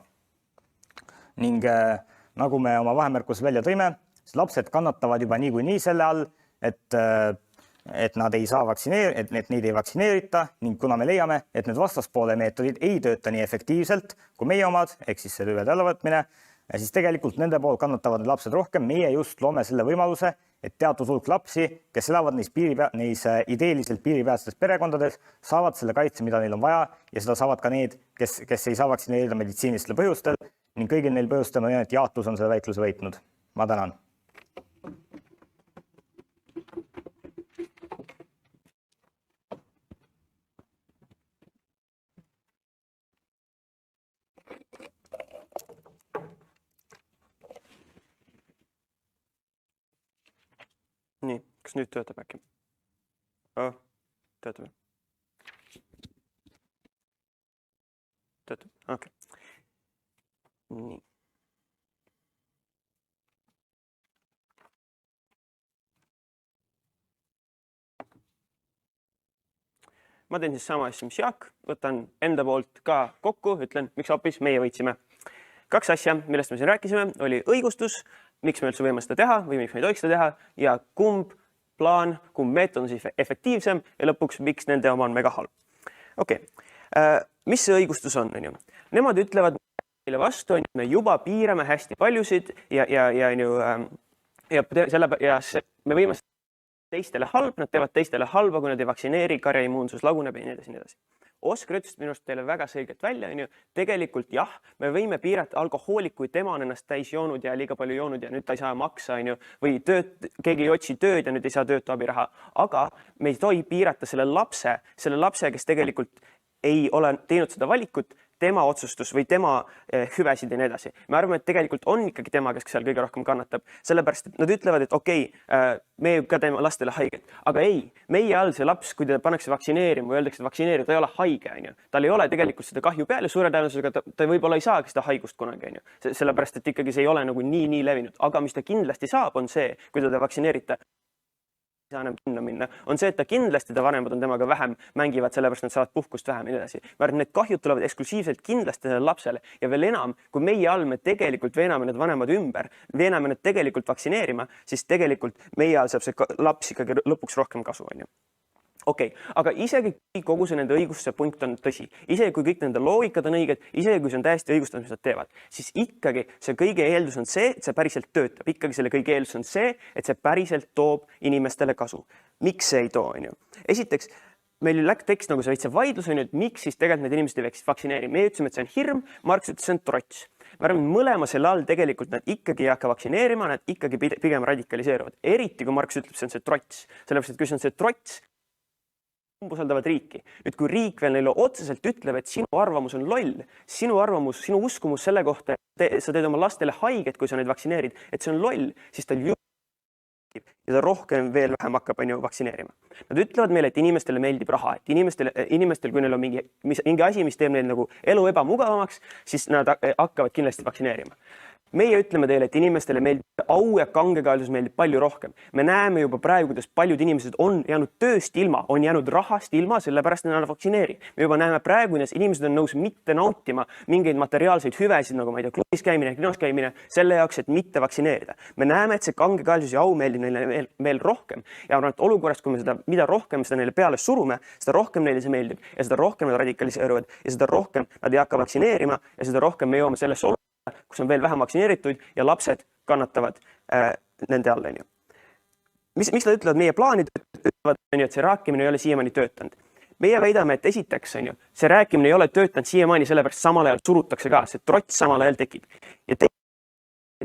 [SPEAKER 2] Ning nagu me oma vahemärkus välja tõime, siis lapsed kannatavad juba niikuinii selle all, et nad ei saa et neid ei vaktsineerita ning kuna me leiame, et need vastaspoole meetodid ei tööta nii efektiivselt kui meie omad, ehk siis see hüvede allavõtmine, siis tegelikult nende pool kannatavad need lapsed rohkem. Meie just loome selle võimaluse, et teatud hulk lapsi, kes elavad neis ideeliselt piiripealsetes perekondades, saavad selle kaitse, mida neil on vaja ja seda saavad ka need, kes ei saa vaktsineerida meditsiinilistel põhjustel ning kõigil neil põhjustel ma tean, et jaatus on selle väitluse võitnud. Ma tänan.
[SPEAKER 3] Nii, kas nüüd töötab äkki? Töötab. Töötab, okei. Nii. Ma teen siis sama asja, mis Jaak, võtan enda poolt ka kokku, ütlen, miks hoopis meie võitsime. 2 asja, millest me siin rääkisime, oli õigustus, miks me üldse võime seda teha või miks me ei tohiks seda teha ja kumb plaan, kumb meetod on siis efektiivsem ja lõpuks, miks nende oma on mega halb. Okei. Mis see õigustus on? Nemad ütlevad meile vastu, et me juba piirame hästi paljusid ja me võime teistele halb, nad teevad teistele halba, kui nad ei vaktsineeri, karjaimmuunsus laguneb ja nii edasi, nii edasi. Oskar ütles minu arust teile väga selgelt välja, tegelikult jah, me võime piirata alkohoolik, kui tema on ennast täis joonud ja liiga palju joonud ja nüüd ta ei saa maksa, või keegi ei otsi tööd ja nüüd ei saa töötuabiraha, aga me ei tohi piirata selle lapse, kes tegelikult ei ole teinud seda valikut, tema otsustus või tema hüvesid ja nii edasi. Me arvame, et tegelikult on ikkagi tema, kes seal kõige rohkem kannatab, sellepärast, et nad ütlevad, et okei, me ka teeme lastele haiget, aga ei, meie all see laps, kui ta pannakse vaktsineerima või öeldakse, et vaktsineerima, ta ei ole haige, tal ei ole tegelikult seda kahju peale, suure tõenäosusega ta võib-olla ei saagi seda haigust kunagi, sellepärast, et ikkagi see ei ole nagu nii levinud, aga mis ta kindlasti saab, on see, kui ta vaktsineerita, saa enam kinno minna, on see, et ta kindlasti vanemad on temaga vähem mängivad, sellepärast nad saavad puhkust vähem ja nii edasi. Ma arvan, need kahjud tulevad eksklusiivselt kindlasti sellele lapsele ja veel enam, kui meie all me tegelikult veename need vanemad ümber, veename need tegelikult vaktsineerima, siis tegelikult meie all saab see laps ikkagi lõpuks rohkem kasu. Okei, aga isegi kogu see nende õigustuse punkt on tõsi, isegi kui kõik nende loogikad on õiged, isegi kui see on täiesti õigustatud, mis nad teevad, siis ikkagi see kõige eeldus on see, et see päriselt töötab. Ikkagi selle kõige eeldus on see, et see päriselt toob inimestele kasu. Miks see ei too? Esiteks, meil läks tekst nagu see veitse vaidlus, et miks siis tegelikult need inimesed ei peaks vaktsineerima. Me ütlesime, et see on hirm, Marx ütles, see on trots. Me arvame, mõlema selle all tegelikult nad ikkagi ei hakka vaktsineerima, nad ikkagi pigem radikaliseeruvad. Eriti kui Marx ütleb, see on see trots. Sellepärast, et kui see on see trots, umbusaldavad riiki. Nüüd, kui riik veel neile otseselt ütleb, et sinu arvamus on loll, sinu arvamus, sinu uskumus selle kohta, et sa teed oma lastele haiget, kui sa neid vaktsineerid, et see on loll, siis tal ja ta rohkem veel vähem hakkab vaktsineerima. Nad ütlevad meile, et inimestele meeldib raha, et inimestel, kui neil on mingi asi, mis teeb neil nagu elu ebamugavamaks, siis nad hakkavad kindlasti vaktsineerima. Meie ütleme teile, et inimestele meeldib au ja kangekaelsus meeldib palju rohkem. Me näeme juba praegu, kuidas paljud inimesed on jäänud tööst ilma, on jäänud rahast ilma, sellepärast nad vaktsineeri. Me juba näeme praegu, et inimesed on nõus mitte nautima mingeid materiaalseid hüvesid, nagu ma ei tea, klubis käimine, kinos käimine, selle jaoks, et mitte vaktsineerida. Me näeme, et see kangekaelsus ja au meeldib neile veel rohkem. Ja arvan, et olukorrast, kui me seda, mida rohkem seda neile peale surume, seda rohkem neile see meeldib ja seda rohkem nad radikaliseeruvad ja seda rohkem nad ei hakka vaktsineerima ja seda rohkem me jõuame sellesse kus on veel vähem vaktsineerituid ja lapsed kannatavad nende all. Mis nad ütlevad meie plaanid? Ütlevad, et see rääkimine ei ole siiamaani töötanud. Meie väidame, et esiteks see rääkimine ei ole töötanud siiamaani, sellepärast samal ajal surutakse ka, see trots samal ajal tekib. Ja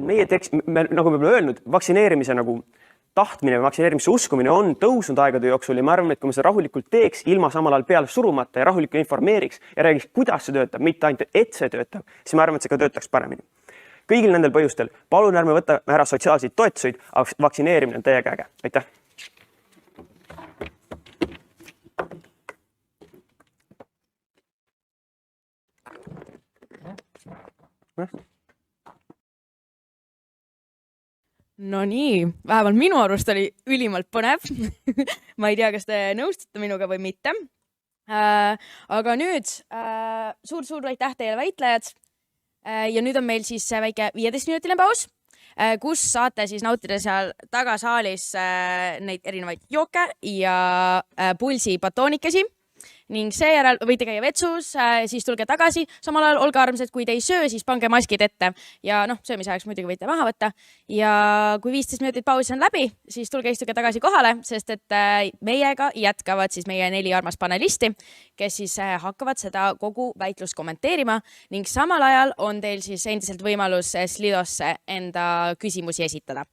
[SPEAKER 3] meie tekst, nagu me oleme öelnud, vaktsineerimise tahtmine või vaktsineerimise uskumine on tõusnud aegade jooksul ja ma arvan, et kui me seda rahulikult teeks, ilma samal ajal peale surumata ja rahulikult informeeriks ja räägiks, kuidas see töötab, mitte ainult, et see töötab, siis ma arvan, et see ka töötaks paremini. Kõigil nendel põhjustel, palun ärme võtta ära sotsiaalseid toetuseid, aga vaktsineerimine on täiega äge. Aitäh!
[SPEAKER 1] No nii, vähemalt minu arust oli ülimalt põnev. Ma ei tea, kas te nõustute minuga või mitte. Aga nüüd suur aitäh teile väitlejad. Ja nüüd on meil siis väike 15-minutiline paus, kus saate siis nautida seal tagasaalis neid erinevaid jooke ja pulsi batoonikesi. Ning seejärel võite käia vetsus, siis tulge tagasi. Samal ajal olge armsad, kui te ei söö, siis pange maskid ette. Ja söömise ajaks muidugi võite maha võtta. Ja kui 15 minutit pausi on läbi, siis tulge istuge tagasi kohale, sest et meiega jätkavad siis meie 4 armas panelisti, kes siis hakkavad seda kogu väitlust kommenteerima. Ning samal ajal on teil siis endiselt võimalus Slidosse enda küsimusi esitada.